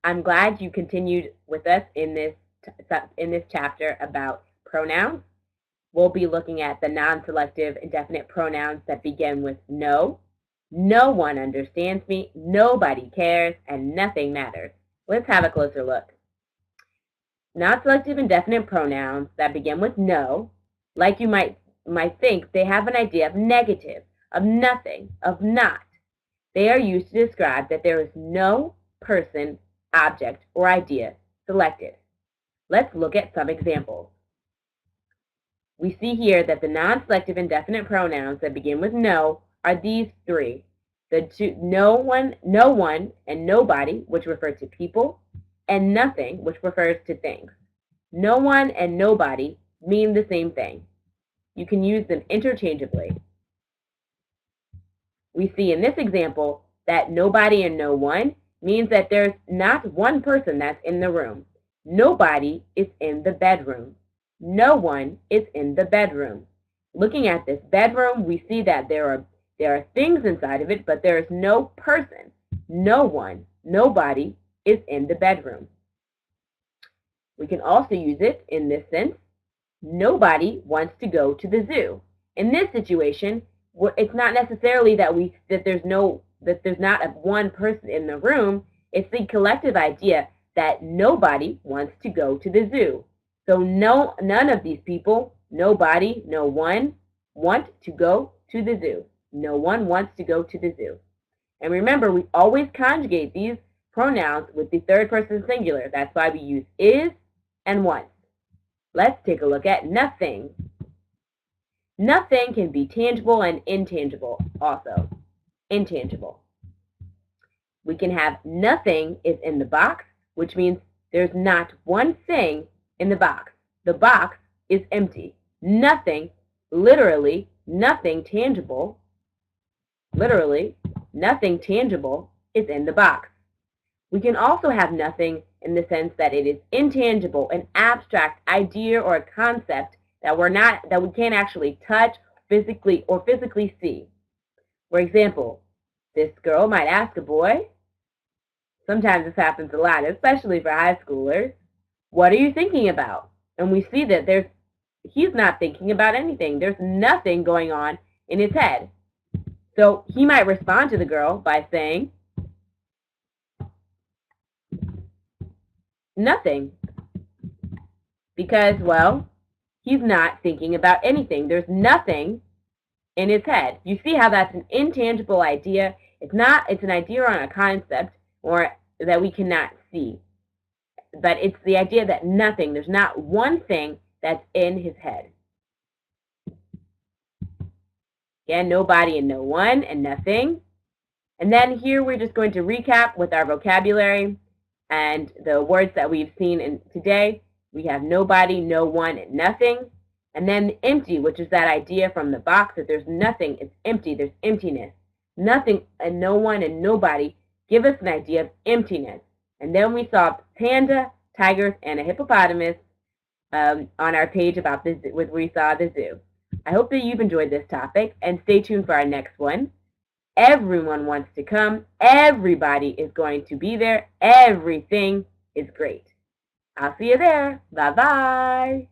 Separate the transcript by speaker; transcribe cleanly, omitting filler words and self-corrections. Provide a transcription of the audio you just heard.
Speaker 1: I'm glad you continued with us in this chapter about pronouns. We'll be looking at the non-selective indefinite pronouns that begin with no. No one understands me, nobody cares, and nothing matters. Let's have a closer look. Non-selective indefinite pronouns that begin with no, like you might think, they have an idea of negative, of nothing, of not. They are used to describe that there is no person, object, or idea selected. Let's look at some examples. We see here that the non-selective indefinite pronouns that begin with no are these three. The two, no one, and nobody, which refer to people, and nothing, which refers to things. No one and nobody mean the same thing. You can use them interchangeably. We see in this example that nobody and no one means that there's not one person that's in the room. Nobody is in the bedroom. No one is in the bedroom. Looking at this bedroom, we see that there are things inside of it, but there is no person. No one, nobody is in the bedroom. We can also use it in this sense. Nobody wants to go to the zoo. In this situation, it's not necessarily that there's not one person in the room. It's the collective idea that nobody wants to go to the zoo. So none of these people, nobody, no one, want to go to the zoo. No one wants to go to the zoo. And remember, we always conjugate these pronouns with the third person singular. That's why we use is and once. Let's take a look at nothing. Nothing can be tangible and intangible also. Intangible. We can have nothing is in the box, which means there's not one thing in the box. The box is empty. Nothing, literally, nothing tangible, literally, nothing tangible is in the box. We can also have nothing in the sense that it is intangible, an abstract idea or a concept that we can't actually touch physically see. For example, this girl might ask a boy, sometimes this happens a lot, especially for high schoolers, what are you thinking about? And we see that he's not thinking about anything. There's nothing going on in his head. So he might respond to the girl by saying, nothing. Because, well, he's not thinking about anything. There's nothing in his head. You see how that's an intangible idea? It's an idea or a concept or that we cannot see. But it's the idea that nothing, there's not one thing that's in his head. Again, nobody and no one and nothing. And then here we're just going to recap with our vocabulary and the words that we've seen today. We have nobody, no one, and nothing. And then empty, which is that idea from the box that there's nothing, it's empty, there's emptiness. Nothing and no one and nobody give us an idea of emptiness. And then we saw panda, tigers, and a hippopotamus on our page about the zoo, where we saw the zoo. I hope that you've enjoyed this topic, and stay tuned for our next one. Everyone wants to come. Everybody is going to be there. Everything is great. I'll see you there. Bye-bye.